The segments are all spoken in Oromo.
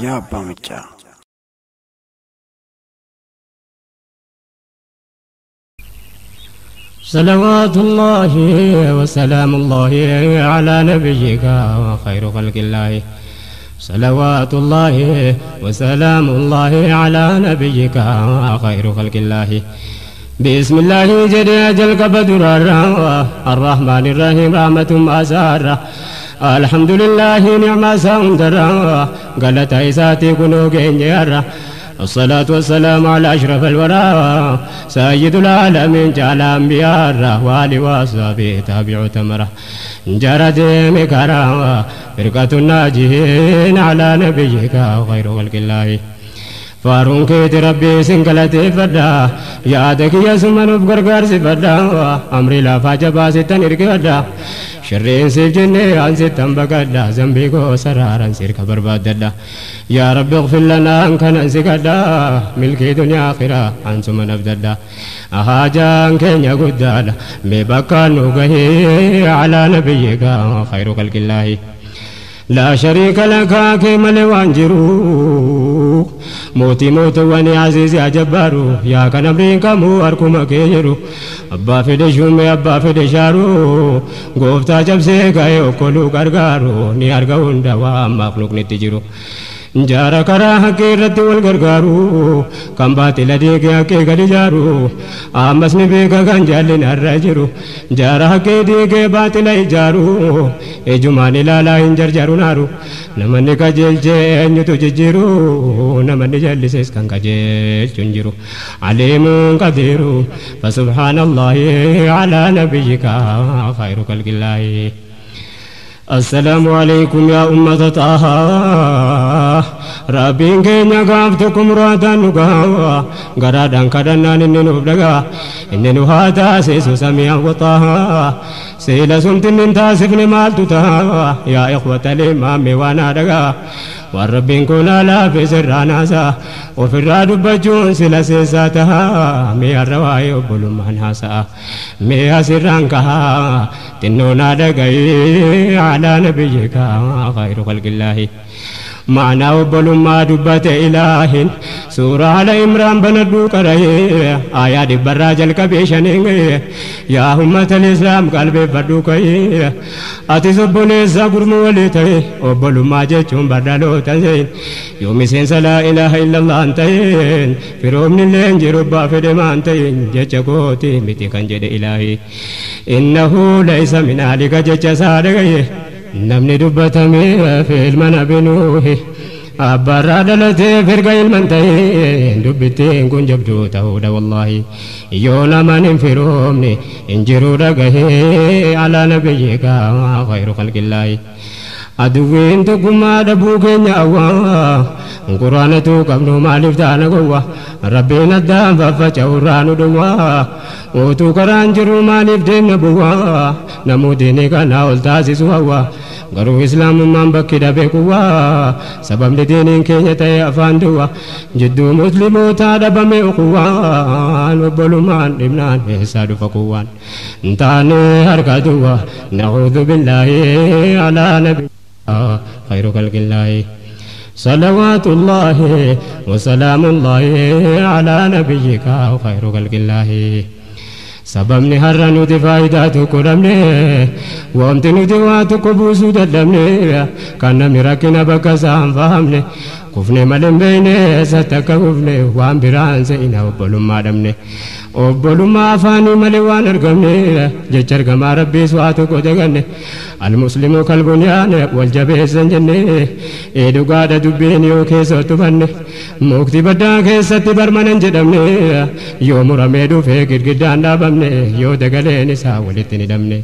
يا بامجا صلوات الله وسلام الله على نبيك وخير خلق الله صلوات الله وسلام الله على نبيك وخير خلق الله بسم الله جل أجل قبدر الرحمن الرحيم رحمة أسارة الحمد لله نعم سندر قالت عيساتي كنو جنجر الصلاة والسلام على أشرف الورى سيد العالمين جعل أنبياء والي وصحبه تابع تمره جرد مكرا فرقة الناجين على نبيك وخير خلق الله فارون كيت ربي سنكلتي فدا يادك يا سمن بغرغر سفدا امري لا فاجبا ستن اركدا شرين سيف جني عن ستن بقدا ذنبي كو سرارا سيرك برباددا يا رب اغفر لنا ان كان انسكدا ملكي دنيا اخره عن سمن ابددا اهاجان كن يغدالا مبكا نوغي على نبيك خير خلق الله لا شريك لك كمل وانجرو موتي موت واني عزيز يا جبارو يا كان امرين كمو اركم كيرو ابا فدشوم ابا فدشارو غوفتا جبسي غايو كلو غرغارو ني ارغون دوا مخلوق نتجرو جارا كرا حقيرت والغرغارو كم باطل ديك ياكي غدجارو امسني بيغا غنجالين الرجرو جارا حقي ديك باطل ايجارو اجماني لالا انجر جارو نارو نمني كجلج انيتو ججيرو نمني جلسس كان كجل جنجرو عليم قدير فسبحان الله على نبيك خير خلق الله السلام عليكم يا أمة طه ربين كينيا غافتكم رادان نغا غرادان كدنان إننو بدغا إننو هاتا سيسو سميع وطه سيلا سمتن انتاسفن مالتو يا إخوة الإمام وانا دغا والربين كنا لا في سراناسا وفي الراد بجون سلا سيساتها مي الرواي وبلو منهاسا مي سرانكها تنونا دغاي على نبيك خير خلق الله معنى وبلو ما دبت إله سورة على إمران بندو كره آيات براج الكبيشن يا أمة الإسلام قلبي بدو كي أتسبني ساقر موليته وبلو ما جتشم بدلو تنزين يومي سنس لا إله إلا الله أنتين فروم نلين جربا فدما أنتين جتشكوتي متي كان جد إلهي إنه ليس من عليك جتش سادقه نمني دبتمي في المنابنوه أبرا دلتي فرقا المنتين دبتين كن جبدو تهود والله يونا من انفرومني انجرو رقه على نبيك خير خلق الله أدوين تقوما دبوكين يأوا قرآنتو قبل ما لفتانا قوة ربنا الدام ففتشورانو دوا وتو قرآن جرو ما لفتين نبوا نمو ديني كانا والتاسي سوا غرو إسلام من بكي دبكوا سبب لدينين كينيا تاي أفان دوا جدو مسلمو تادب ميقوان وبلو مان ابنان إحساد فقوان انتاني هركا دوا نعوذ بالله على نبي خير خلق الله صلوات الله وسلام الله على نبيك خير خلق الله سببني هرنو فايداتو كرمني وامتنو دواتو كبوسو دلمني كان مراكنا بكسام فهمني كفني ملم بيني ستك كفني وام بران سينا وبلو ما دمني وبلو ما فاني ملوان ارقمني جچر كما ربي سواتو كودغني المسلم كالبنيان والجبه سنجني ايدو قادة دبيني وكيسو تفني موكتي بدا كيستي برمانن جدمني يوم رميدو فيكر قدان دابمني يو دقليني ساولتني دمني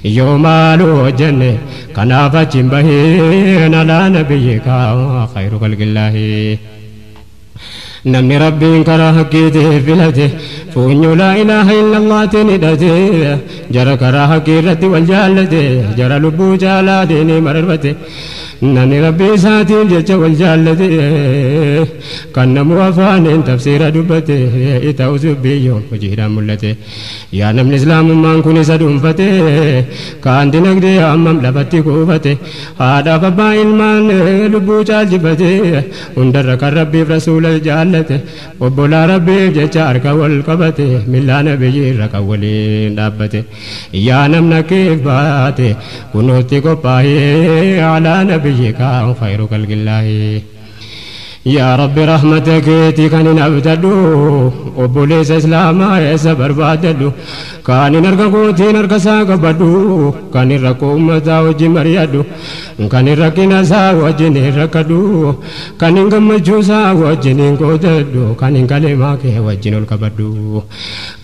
يو مالو جني كنافة جنبهين على نبيك خير خلق الله نمني ربي كره حقيته فلته فونيو لا إله إلا الله تندته جرى كره حقيرتي والجالته جرى لبو جالا ديني مربته نمني ربي ساتي جج والجالته كان موافان تفسير دبته إتاوز بيوم وجيرا ملته يا نمني إسلام من كوني سدوم فته كان دينك دي أمام لفتي كوفته هذا فبا إلمان لبو جالجبته وندرك ربي رسول الجالته وبولا ربي جچارك والقبته ملا نبي رك ولين دابته يا نمنا كيف باته كنوتي كوباي على نبيك خير خلق الله يا رب رحمتك كان نبتدو وبوليس إسلاما يسبر بادلو كان نرقوتي نرقسا قبدو كان نرقو أمتا وجي مريدو كان نرقنا سا وجي نرقدو كان نقم جوسا وجي نقوددو كان نقلماك وجي نلقبدو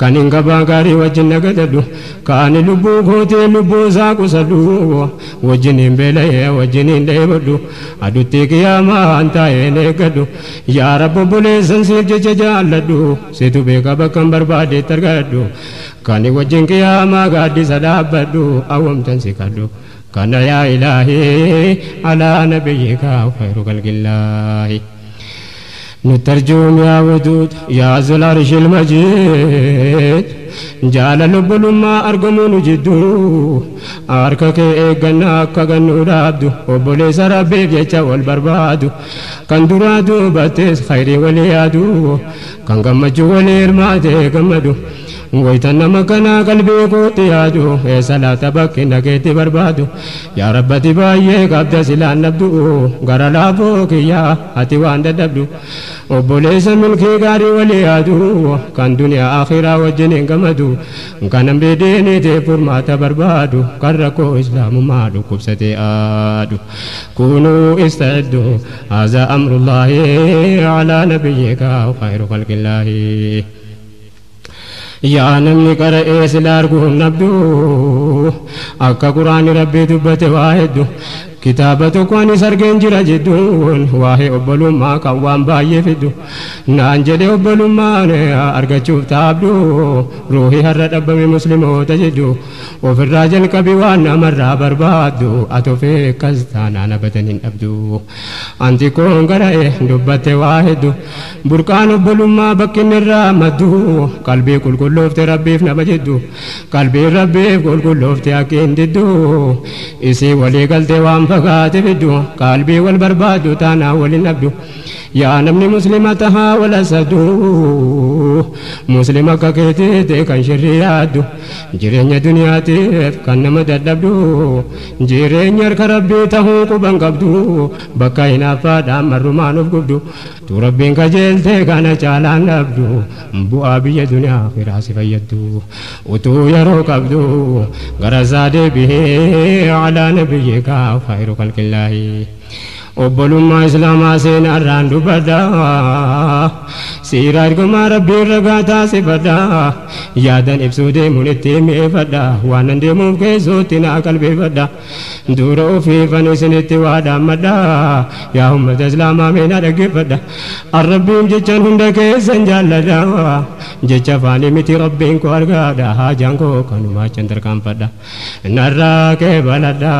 كان نقبا غاري وجي نقددو كان لبو قوتي لبو ساكو سدو وجي نبلي وجي نلبدو أدو تيكي يا ما أنت ينك يا رب بوليسن سير جالدو سيتو بيكا بكم بربادي ترغدو كاني وجنك يا ما غادي سدابدو اوم تنسكدو كان يا إلهي على نبيك خير خلق الله نترجم يا ودود يا ذو العرش المجيد جال لب ما أرجمون جدو أركك إجنا كجنو رابدو وبوليس ربي جيتا والبربادو كان درادو باتس خيري وليادو كان جمجو وليرماتي جمدو ويتنا مكنا قلبي قوتيادو يا صلاة بك نكيتي بربادو يا رب تبايي قبض سلان نبدو غرا لابوك يا أتي واند دبدو وبوليس ملكي غاري وليادو كان دنيا آخرة وجنين قمدو كان بديني تفور ما تبربادو كركو إسلام مادو كبستي آدو كونوا استعدوا هذا أمر الله على نبيك خير خلق الله يا نمني قرأ سلاركم نبدو أكا قرآن ربي دبت واحد كتابة كواني سرقين جرى جدون واهي أبلو ما كوان باي فدو نانجد أبلو ما أرقى شوف تابدو روحي هرد أبوي مسلمو تجدو وفي الراجل كبيوانا مرة بربادو أتو في كزتانا نبتنين أبدو أنتي كون قرأ دبت واحد بركان أبلو ما بكين الرامدو قلبي كل لوفت ربي في نبجدو قلبي ربي كل لوفت أكين ددو إسي ولي قلتي وام فقات بدو قلبي والبرباد تانا ولنبدو يا نمني مسلمتها ولا سدو مسلمك كيتي كان شريادو جيرين دنيا تيف كان مددبدو جيرين يرك ربي تهو قبن قبدو بكاينا فادا مرمان قبدو تو ربين كجلت كان چالان نبدو بو ابي دنيا فراس فيدو وتو يرو قبدو غرزاد به على نبيك خير خلق الله وبلوما إسلام سين أراندو بدا سيرار كما ربي رغاتا سفدا يادن إبسودي منتي مفدا وانندي ممكيسو تنا قلبي فدا دورو في فنسنتي وادا مدا يا أمة إسلام من أرقي فدا الربي جيشان هندك سنجالدا جيشا فاني متي ربين كو أرغادا هاجانكو كانوا ما چندر كام فدا نراك بلدا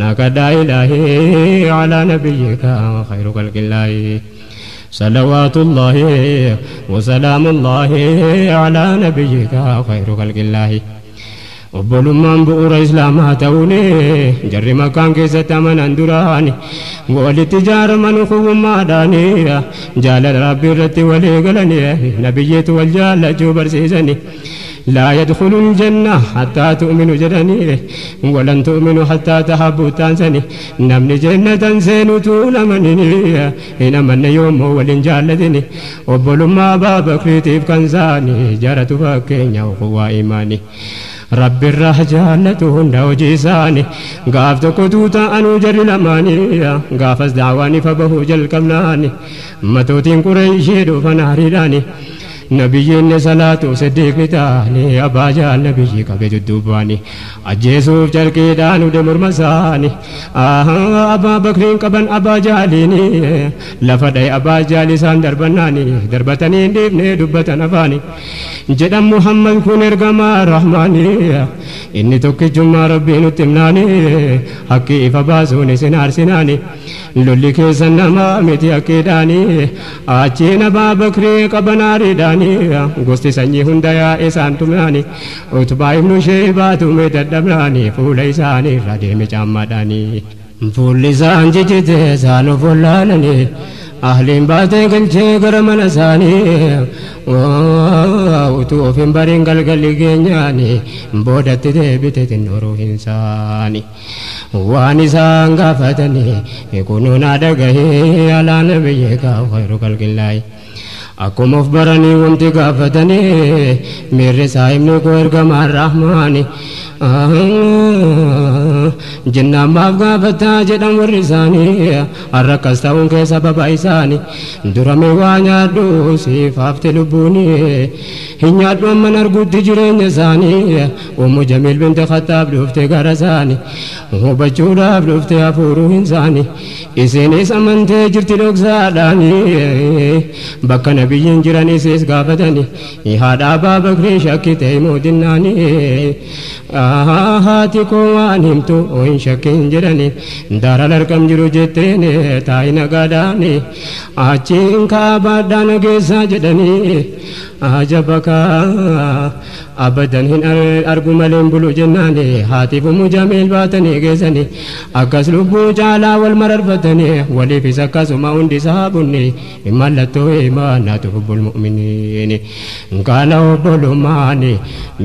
ناكدا إلهي على نبيك خير خلق الله صلوات الله وسلام الله على نبيك خير خلق الله وبلومان بؤر إسلام توني جري مكان كيسة من اندراني والتجار من خوم ماداني جال ربي رتي ولي قلني نبيت والجال جوبر سيزني لا يدخل الجنة حتى تؤمنوا جدني ولن تؤمنوا حتى تحبوا تانسني نمني جنة سين طول منني هنا من يوم ولنجالدني وبل ما باب كريتيف كنزاني جارت فكين وقوى إيماني رب الرح جالتهن وجيساني قافت كتوتا أنو جري لماني قافز دعواني فبهو جل كمناني متوتين قريشي دو فنهري داني nabiyyiin salaatu siddiiqni taane abbaa jaal nabiyyi qabe dudduubaani ajjeesuuf jalqiidhaan ude morma isaani abbaa bakriin qaban abbaa jaaliini lafa dhaye abbaa jaal isaan darbannaani darbatanii hin dhiifne dubbatan afaani jedhan muhammad kun ergamaa rahmaani inni tokkichummaa rabbii nutti himnaani haqqi ifa baasuun isin arsinaani lolli keessan namaa miti akkiidhaani achiin abbaa bakrii qabanaariidhaani gosti sanyii hunda yaa'e isaan tumnaani utubaa ibnu sheebaa tume dadhabnaani fuula isaanii irra deeme caammaadhaani fuulli isaan jijjite isaan of wallaalani ahliin baatee galchee gara mana isaanii utuu of hin bariin galgalli keenyaani boodatti deebite xinnooruu hin isaani waan isaan gaafatanii kunuun dhagahee alaa nabiyyi kaa khayru khalqillaahi akkuma of baranii wanti gaafatanii miirri isaa himni koo ergamaan rahmaani jennaan maaf gaafataa jedhan warri isaanii harrakkas ta'uun keessa baba isaanii durame waa nyaadhu siif hafte lubbuuni hin nyaadhu amman arguutti jireenya isaanii ummu jamiil binti khattaab dhufte gara isaanii hubachuudhaaf dhufte hafuuruu hin isaanii isinis amantee jirti dhoksaadhaanii bakka nabiyyiin jiran isis gaafatanii haadha abbaa bakrii shakkite moodinnaanii haati koo waan himtu hin shakkin jedhani daaral argam jiru jetteen taa'i nagaadhaani achiin kaabaadhaa nageessaa jedhani ajabakaa abadan hin argu maleen bulu jennaani haatiif ummu jamiil baatanii geessani akkas lubbuu caalaa wal mararfatanii waliifis akkasuma hundi isaa bunni mallattoo imaanaatu hubbul mu'miniini kaana obbolummaani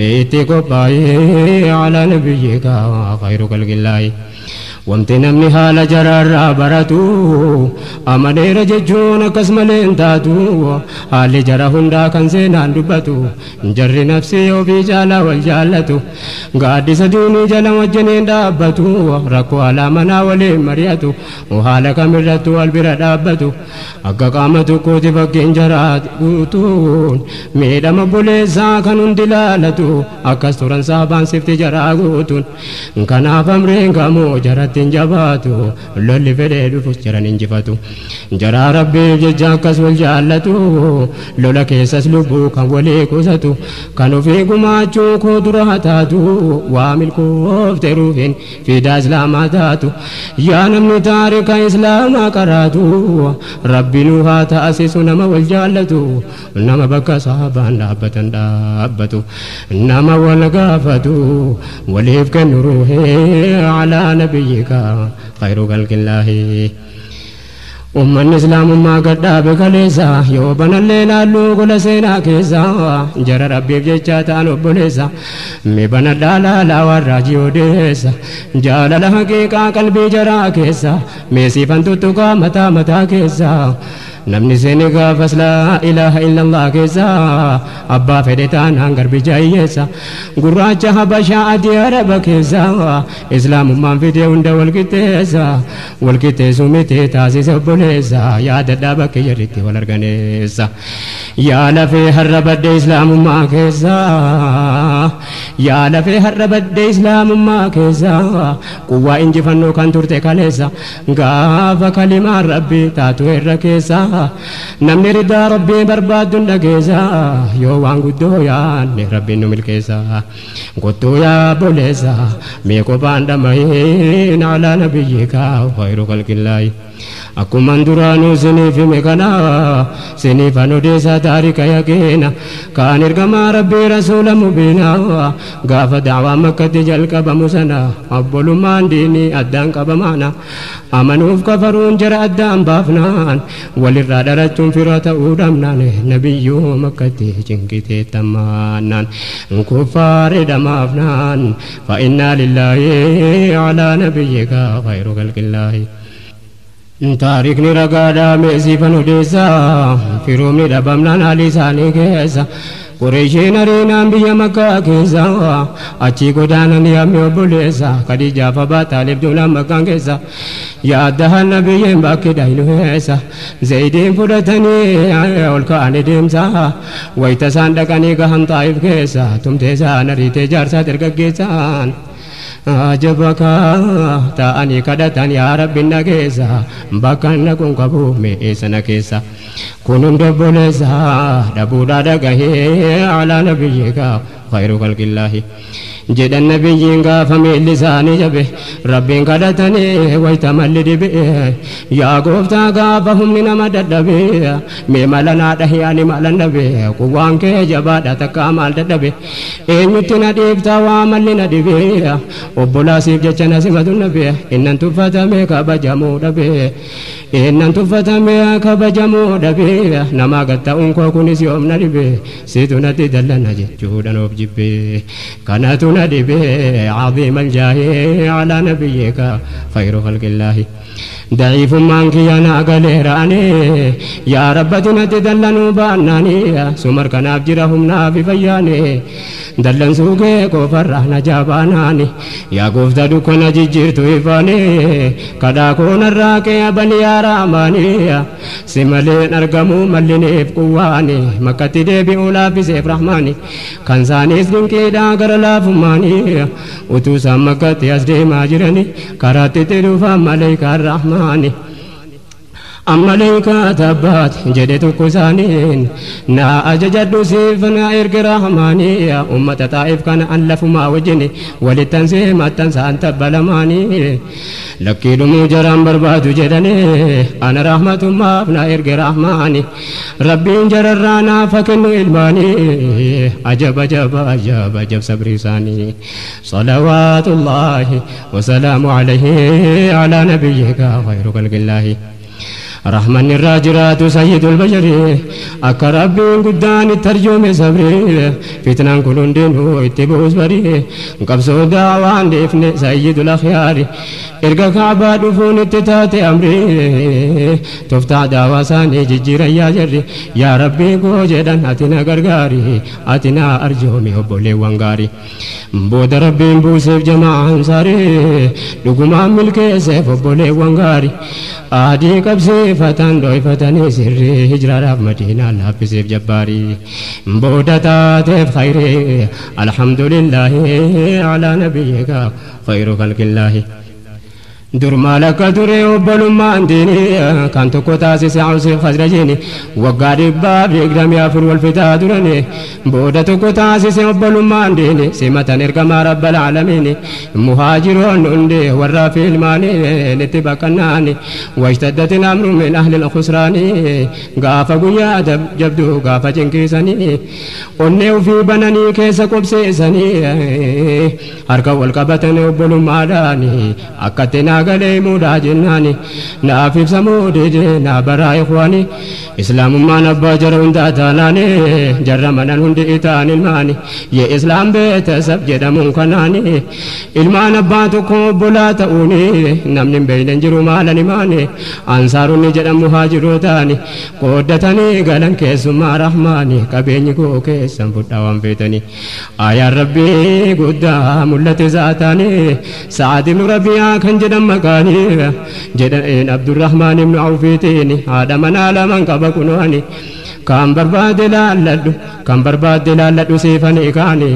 miitti qophaa'ee alaa nabiyyika khayru khalqillaahi wanti namni haala jaraarraa baratu amaneera jechuun akkas malee hin taatu haalli jara hundaa kan seenaan dubbatu jarri nafsii ofii caalaa wal jaallatu gaaddisa duunii jala wajjiniin dhaabbatu rakkoo alaa manaa waliin mari'atu haala kamirrattu wal bira dhaabbatu akka qaama tokkooti fakkiin jaraa guutuun miidhama buleessaa kan hundi laalatu akkas turan saabaan sifti jaraa guutuun kanaaf amreen gamoo jara jabaatu lolli fedhee dhufus jiran injifatu jaraa rabbiif jecha akkas wal jaallatu lola keessas lubbuu kan walii qusatu kan ofii gumaachuu koo dura taatu waa milkoofte ruufin fiidaa islaamaa taatu yaa namni taarika islaamaa qaraatu rabbi nu haa taasisu nama wal jaallatu nama bakka sahabaan dhaabbatan dhaabbatu nama wal gaafatu waliif kennu ruuhee alaa nabiyyi خير خلق الله ummanni islaamummaa gadhaabe kaleessa yoo banallee naalluu gola seenaa keessa jara rabbiif jecha ta'an obboleessa mi banadhaa laalaa warraa jiyoodeessa jaalala haqiiqaa qalbii jaraa keessa meesiifan tuttuqaa mataa keessa namni seeni gaafas laa ilaaha illallah keessa abbaa fedhe taanaan garbicha hiyyeessa gurraacha habashaa adii araba keessa islaamummaan fidee hunda walqixxeessu miti taasise obboleessa yaadadhaa bakka jirritti wal arganeessa yaa lafee har'a badde islaamummaa keessa yaa lafee har'a badde islaamummaa keessa quwwaa injifannoo kan turte kaleessa gaafa kalimaan rabbii taatu irra keessa namni ridaa rabbii barbaadduun dhageessa yoo waan guddoo yaanne rabbiin nu milkeessa gottuu yaa boleessa mee qophaan dhama'een alaa nabiyyika khayru khalqillaahi akkuman duraanuu siniif hime kana siniifan odeessa taarika yaqiina kaan ergamaa rabbii rasuula mubiina gaafa daawaa makkatti jalqabamu sana obbolummaan diinii addaan qabamaana amanuuf kafaruun jara addaan baafnaan walirraa dhalachuun fira ta'uu dhabnaan nabiyyuu makkatti cinqitee tammaannaan kuffaare dhamaafnaan fa'innaa lillaahi alaa nabiyyika khayru khalqillaahi taarikni ragaadhaa meesiifan odeessa firoomni dhabamnaan haalii isaanii keessa قريشين أرينا بيا مكة كيسا أتشي قدانا نيامي وبوليسا خديجة فباتا لبدونا مكان كيسا يا أدها النبي باكي دايلو هيسا زيدين فرتني والكان ديمسا ويتسان دكاني كهن طائف كيسا تمتسا نريتي جارسا تركا كيسان أجبك تاني كدتان يا رب النكيسا بكان نكون كبو ميسا نكيسا كنون دبوليسا دبودا دكاهي على نبيك خير خلق الله جد النبي فمي لساني جبه ربين كدتني ويتمل دبه يا قفتا قافهم من مددبه ميمالنا دهياني مالنا به قوانك جبادة تكامل دبه إن يتنا ديبتا واملنا دبه وبلا سيف جتنا سمد النبي إن أنتو فتميك بجمو دبه إن أنتو فتميك بجمو دبه نما قد تأونكو كنس يومنا دبه سيتنا تدلنا جهودا وبجبه كانتنا دبه عظيم الجاه على نبيك خير خلق الله ضعيف مانك يا ناقليراني يا ربتنا تدلنوا باناني سمر كناب جرهم نافي فياني دلن سوكي كفر نجاباناني يا قفتا دكنا ججرتو إفاني كدا كون الراكي بني يا راماني سمالين أرقمو مليني بقواني مكتي دي بيولا في سيف رحماني كان سانيس دنكي داقر لافماني وتوسا مكتي أسدي ماجراني كراتي تلوفا مليك الرحماني أمليك تبات جدت كسانين نا أججد سيفنا إرق رحماني أمة طائف كان ألف ما وجني ولتنسي ما تنسى أنت بلماني لكي لمو جرام برباد جدني أنا رحمة ما أبنى إرق رحماني ربي جررانا فكن إلماني أجب أجب أجب أجب صبري ساني صلوات الله وسلام عليه على نبيك خير خلق الله رحمن الراجرات سيد البشر أكرب قدان الترجمة صبري فتنان كلون دينو اتبوز بري قبصو دعوان دفن سيد الأخيار إرقا كعبا دفون اتتات أمري تفتح دعوة ساني ججير يا جري يا ربي قوجدان أتنا غرغاري أتنا أرجومي وبولي وانغاري بود ربي بوسف جماع انصاري لقما ملكي سيف وبولي وانغاري آدي قبسي فتان دوي فتاني سري هجرة راب مدينة لابسيف جباري بود تاتف خيري الحمد لله على نبيك خير خلق الله دور مالك دوري وبلوما انديني كان تكو تاسيس عوسي خزرجيني وقاري باب يقدم يافر والفتا دورني بودا تكو تاسيس وبلوما انديني سيمة نرقم رب العالمين مهاجرون اندي والرافي الماني نتبقناني واشتدت الامر من اهل الخسران غافا قيا جبدو غافا جنكيساني ونيو في بناني كيسا قبسيساني هركا والقبتن وبلوما داني اكتنا غلي مودا جناني نافيف سمودي نابرا إخواني إسلام ما نبا جرون داتاناني جرمنا هندي إتان الماني يا إسلام بيت سب جدا منكناني إلمان نبا تكو بلا تأوني نمن بين جرو مالا نماني أنصاروني جدا مهاجرو تاني قودتاني غلن كيسما رحماني كبيني كو كيسم فتاوان بيتاني آيا ربي قدا ملت ذاتاني سعد بن ربيع كان جدا مكاني جدا عبد الرحمن بن عوفيتيني هذا من على كبكنواني كم برباد لالدو سيفاني كاني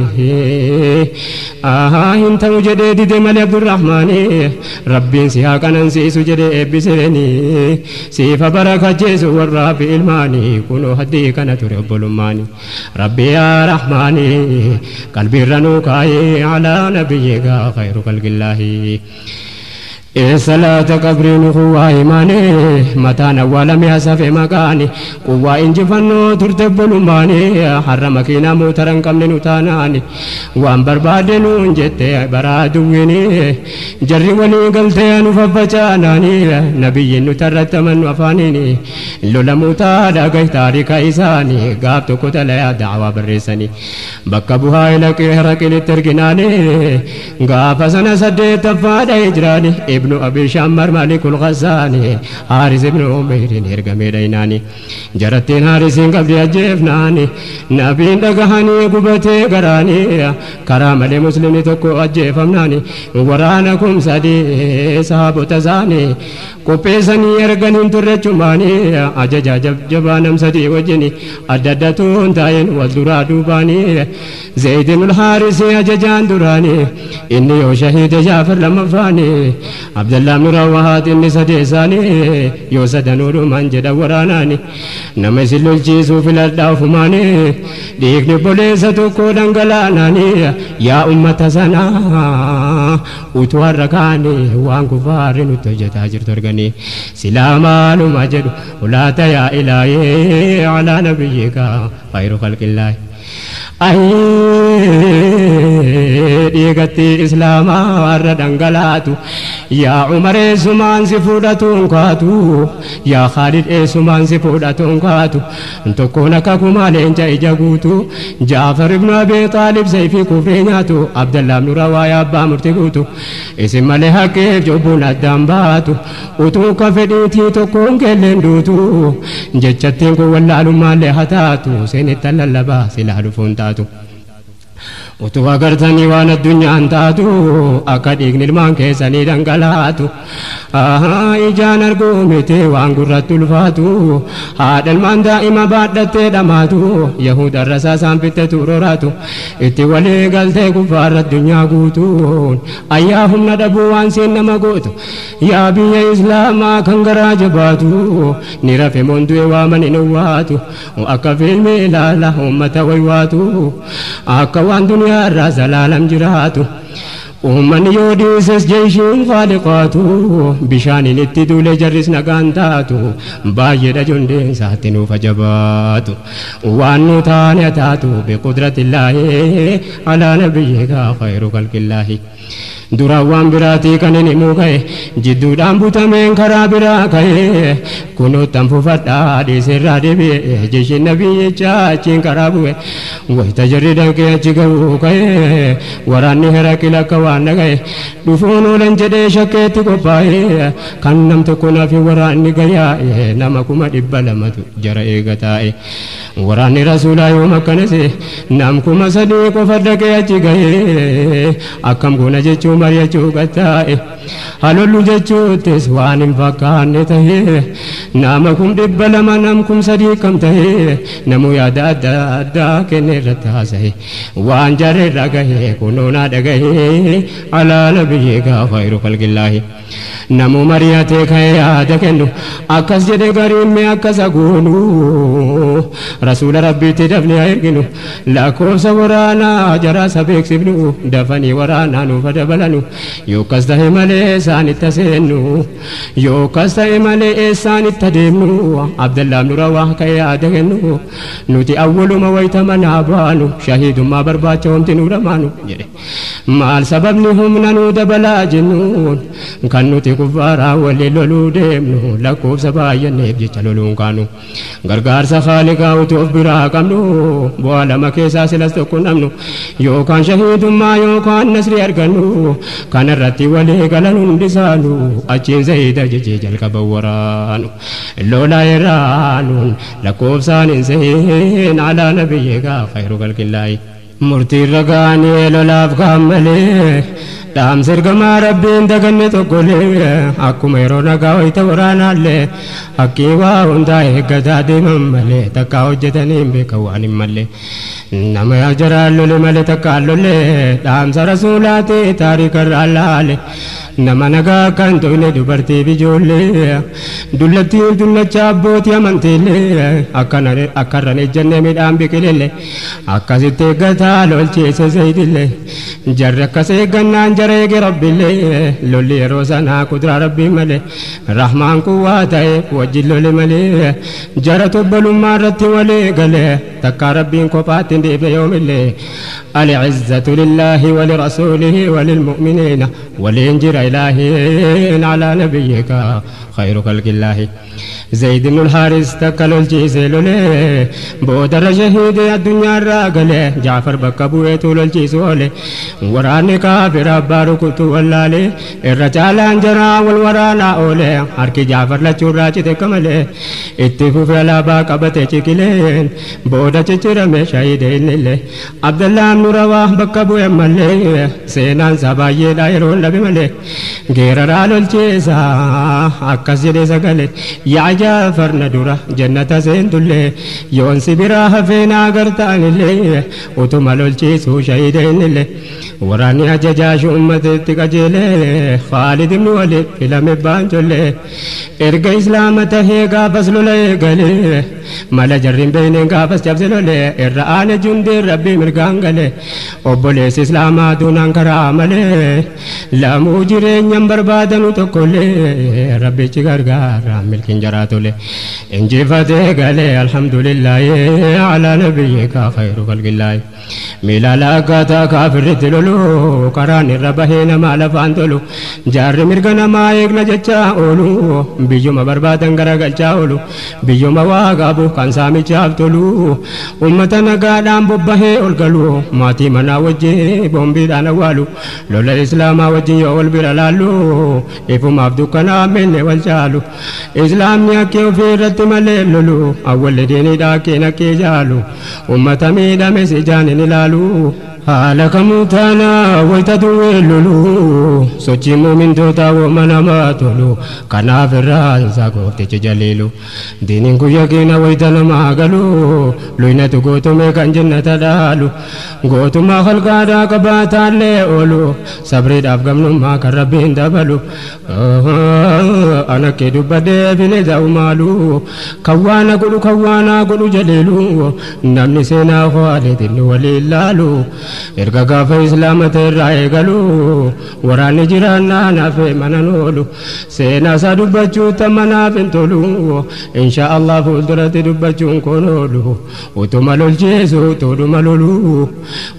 انت وجدي دي مال عبد الرحمن ربي سيها كان سيسو جدي بسرني سيف بركة جيسو والرافي الماني كنو هدي كان ترب الماني ربي يا رحماني قلبي رنوكاي على نبيك خير خلق الله صلاة قبرين قوة إيماني متانا ولم يسف مكاني قوة إنجفنو ترتب لماني حرمكينا موترن كم نتاناني وان بربادنو جت برادويني جري ولي قلتي نففتاناني نبي نترت من وفانيني لولا موتا لقيت تاريك إيساني قابتو كتلا دعوة برساني بكبوها إلك هرك للترقناني قاب سنة سدي تفاد إجراني ابن أبي شمر مالك الغزاني حارس ابن عمير إرقمي ديناني جرتين حارسين قبل أجيفناني نبين دقهاني قبتي قراني كرام لمسلم تكو أجيفمناني ورانكم سدي صحاب تزاني قبيسني إرقنين ترجماني أججا جبانم سدي وجني أددتون تاين والدرا دوباني زيد الحارس أججان دراني إني وشهيد جعفر لما فاني عبد الله بن رواحات إني سديساني يوسد نور من جد وراناني نمسل الجيس في الأرض فماني ديكني بوليسة كودن غلاناني يا أمة سنا وتوركاني وان كفار نتجت هجر ترغني سلاما مجد ولا يا إلهي على نبيك خير خلق الله ديغتي إسلاما وردنغلاتو يا عمر سمان سفودتون قاتو يا خالد سمان سفودتون قاتو انتكون كاكما لنجا إجاقوتو جعفر بن أبي طالب سيفي كفريناتو عبد الله بن روايا أبا مرتقوتو اسم مليها كيف جبون الدنباتو وتو كفديتي تكون كلندوتو ججتين كو واللالو مالي حتاتو سيني تلالبا سلاحلو فونتاتو utuu agartanii waan addunyaan taatu akka dhiigni ilmaan keessanii dhangalaatu ijaan arguu miti waan gurratti ulfaatu haadha ilmaan daa'ima baadhattee dhamaatu yahudarra saasaan fitte turoraatu itti walii galtee kuffaarra addunyaa guutuun ayyaa humna dhabuu waan seen nama gootu yaa biyya islaamaa kan garaa jabaatu ni rafe mondu'e waaman hin uwwaatu akka fiilmi ilaala ummata waywaatu akka waan duniyaa irraa zalaalam jiraatu ummanni yoo dhiises jeeshiin faaliqaatu bishaaniin itti duule jarris nagaan taatu baay'eedha jondeen saatti nuuf ajabaatu waan nu taane taatu biqudratillaahi alaa nabiyyika khayru khalqillaahi dura waan biraatii kan inni muuka'e jidduudhaan butameen karaa biraa ka'e kunuuttan fufadhaa dhiisirraa deebi'e jeeshiin nabiyyicha achiin karaa bu'e wayita jarri dhaqee achi ga'uu ka'e waraanni Herakil akka waan dhaga'e dhufuun oolan jedhee shakkeetti qophaa'e kan nam tokko nafi waraanni gayaa'e nama 200 jara eega taa'e waraanni rasuulaa yoom akkanase nam 300 qofa dhaqee achi ga'e akkam goona jechuun mari'achuu qattaa'e halollu jechuuttis waan hin fakkaanne ta'e nama 200 nam 300 kam ta'e namuu yaada adda addaa kenne irratti haasa'e waan jarreerra gahe kunoonaa dhagahe alaa nabiyyika khayru khalqillaahi namuu mari'atee ka'e yaada kennu akkas jedhe gariin mee akkas agoonu rasuula rabbiitti dafnee erginu lakkoofsa waraanaa jaraasa beeksifnu dafanii waraanaa nuuf dabalanu yookas ta'e malee isaanitti seennu yookas ta'e malee eessaanitti deemnu Abdallah ibn Rawaaha ka'e yaada kennu nuti awwaluma wayita manaa baanu shahiidummaa barbaacha homti nu dhamaanu jedhe maal sababni humna nu dabalaa jennuun kan nuti kuffaaraa waliin loluu deemnu lakkoofsa baay'anneef jecha loluun kaanu gargaarsa Haaliqaa utuu of biraa qabnu bu'aa lama keessaa silas tokko namnu yookaan shahiidummaa yookaan nasrii argannu kanarratti walii galan hundisaanu achiin Zayd jechee jalqaba waraanu lolaa irraanuun lakkoofsaan hin seen alaa nabiyyika khayru khalqillaahi murtii ragaanii lolaaf kaammalee dhaamsa ergamaa rabbiin daganne tokkolee akkuma yeroo nagaa wayita waraanaallee haqqii waa hundaa eeggataa deeman malee takkaa hojjetanii hin beekan waan hin malle nama jaraan lole malee takkaan lolle dhaamsa rasuulaati taarikarraa laale nama nagaa kan to'ine dubartii bijoollee dullattiin dullacha abbootii amantiillee akkarran ejjannee midhaan biqilillee akkasitti eeggataa lolcheesse Zaydillee jarri akkas eeggannaan jara eege rabbillee lolli yeroo sanaa kuduraa rabbii malee rahmaan kuwwaa ta'e wajjin lole malee jara tobbalummaa irratti walee galee takkaa rabbiin kophaatti dhiibe yoomillee العزة لله ولرسوله وللمؤمنين ولينجر إلهي على نبيك خير خلق الله زيد بن الحارث تكلل جيسل له بودر شهيد الدنيا الراجل جعفر بكبوه طول الجيسول وراني كافر abbaaru kutu wallaalee irra caalaan jaraa wal waraanaa oolee harki Jaafar lachuurraa cite kamalee itti fufee alaabaa qabate ciqileen booda ciccirame shahiide innillee Abdallah ibnu Rawaa bakka bu'e malee seenaan isaa baay'eedha yeroon dhabe malee geeraraa lolchiisa akkas jedhee sagalee yaa Jaafar na dura jannata seentullee yoon si biraa hafee naa gartaanillee utuma lolchiisuu shahiide innillee waraanni ajajaa ummatitti qajeelee Khaalid ibnu Waliid filame baanjollee erga islaama tahee gaafas lola eegalee mala jarrin beeyneen gaafas cabse lolee irra aane jundee rabbii mirgaan galee obboleessi islaamaa duunaan karaa malee lamuu jireenyan barbaadanu tokkollee rabbichi gargaara milkiin jaraa tole injifatee galee alhamdulillaahi alaa nabiyyika khayru khalqillaahi milaala akkaataa kaafirritti lolu karaan irra bahee namaa lafaan tolu jaarri mirga namaa eegna jechaa oolu biyyuma barbaadan garagalchaa oolu biyyuma waa qabu kan saamichaaf tolu ummata nagaadhaan bobbahee ol galu maatii manaa wajjin boombiidhaan awwaalu lola islaamaa wajjin yoo wal bira laallu ifumaaf dukkanaa menne wal caalu islaamni akkee ofii irratti malee lolu awwalli diiniidhaa akkeen akkee jaalu ummata miidhames ijaan hin ilaalu haala kamuu taana wayita duwweellulu sochii muumintoota wamanamaa tolu kanaaf irraa isaa gooftichi jaliilu diiniin kun yaqiina wayita namaa galu luynatu gootumee kan jannata dhaalu gootummaa halkaadhaa qabaataallee oolu sabriidhaaf gamnummaa kan rabbiin dabalu anakkee dubbadhee bineensa umaalu kawwaana godhu jaliilu namni seenaa Khaalid waliin laalu erga gaafa islaamata irraa eegalu waraanni jiraannaa naafee manan oolu seenaa isaa dubbachuu tamanaaf hin tolu insha Allah fuulduratti dubbachuun kun oolu utuma lolchiisu tuudhuma lolu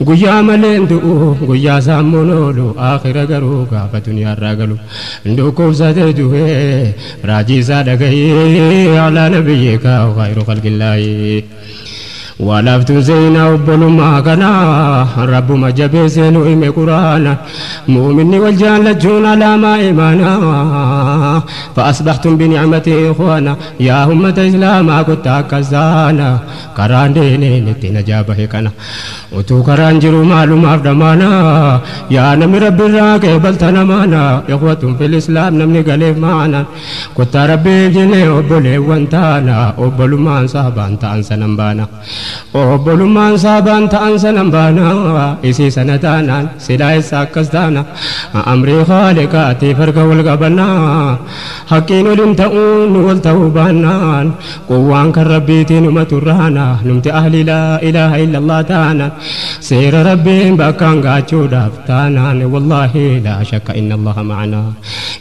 guyyaa maleen du'u guyyaa saammuun oolu aakhira garuu gaafa duniyaarraa galu ndukkubsatee du'ee raajii isaa dhagayee alaa nabiyyika khayru khalqillaahi ولفت زينا وبلما كنا رب ما جبسن وإم قرآن مؤمن والجان جون على ما إيمانا فأصبحتم بنعمتي إخوانا يا أمة إسلام كنت كزانا كران ديني نتنا جابه كنا وتو كران جرو معلوم أفدمانا يا نمي رب الراك بلتنا مانا إخوة في الإسلام نمني قليب معنا كنت ربي جني أبولي وانتانا أبولو ما انصابان تانسا نمبانا obbolummaan saabaan ta'an sanan baana isii sana taanaan silaa isa akkas taana amrii Haaliqaatiif harka wal qabannaa haqqiin waliin ta'uun wal ta'uu baannaan quwwaan kan rabbiitiin umaturraana numti ahli laa ilaaha illallah taanaan seera rabbiin bakkaan gaachuudhaaf taanaan wallaahi laa shakka inna allaha ma'anaa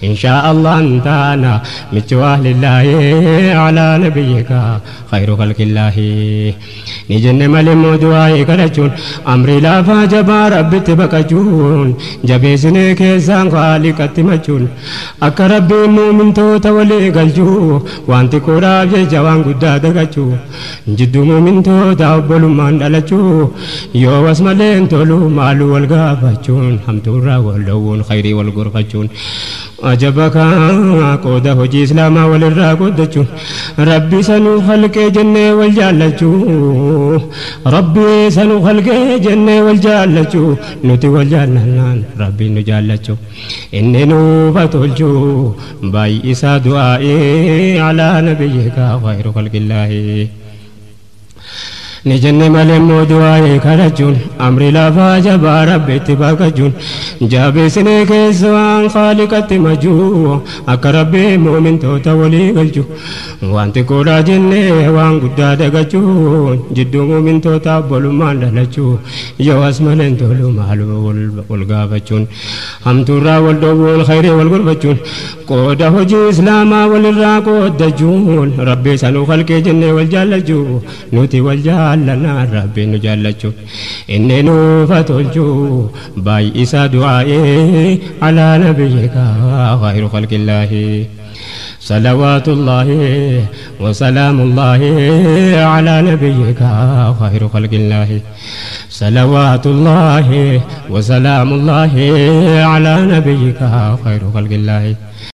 inshaa allah taana michuu ahlillaahi alaa nabiyyika khayru khalqillaahi ni jenne malee moodu'aa kadhachuun amri laafaa jabaa rabbitti baqachuun jabeessinee keessaan Haaliqatti machuun akka rabbiin muumintoota walii galchuu wanti koodhaaf jecha waan guddaa dagachuu jidduu muumintoota obbolummaan dhalachuu yoo was malee hin tolu maaluu wal gaafachuun hamtuurraa wal dhowwuun khayrii wal gorfachuun ajabaka qooda hojii islaamaa walirraa qoodachuun rabbi sanuu halqee jennee wal jaallachuu rabbi sanuu halqee jennee wal jaallachuu nuti wal jaallannaan rabbi nu jaallachuu inni nuuf tolchuu baay'isaa du'aa'ee alaa nabiyyika khayru khalqillaahi ni jenne malee moodu'aa kadhachuun amri lafaa jabaa rabbitti baqachuun jabeessinee keessaan Haaliqatti machuu akka rabbii muumintoota walii galchu wanti koodhaa jennee waan guddaa dagachuun jidduu muumintoota obbolummaan dhalachuu yoo as malee hin tolu maaluu wal gaafachuun hamtuurraa wal dhowwuun khayrii wal gorfachuun qooda hojii islaamaa walirraa qoodachuun rabbii sanuu halqee jennee wal jaallachuu nuti wal jaallannaa rabbi nu jaallachu inni nuuf tolchuu baay'isaa du'aa'ee alaa nabiyyika khayru khalqillaahi صلوات الله وسلام الله على نبيك خير خلق الله صلوات الله وسلام الله على نبيك خير خلق الله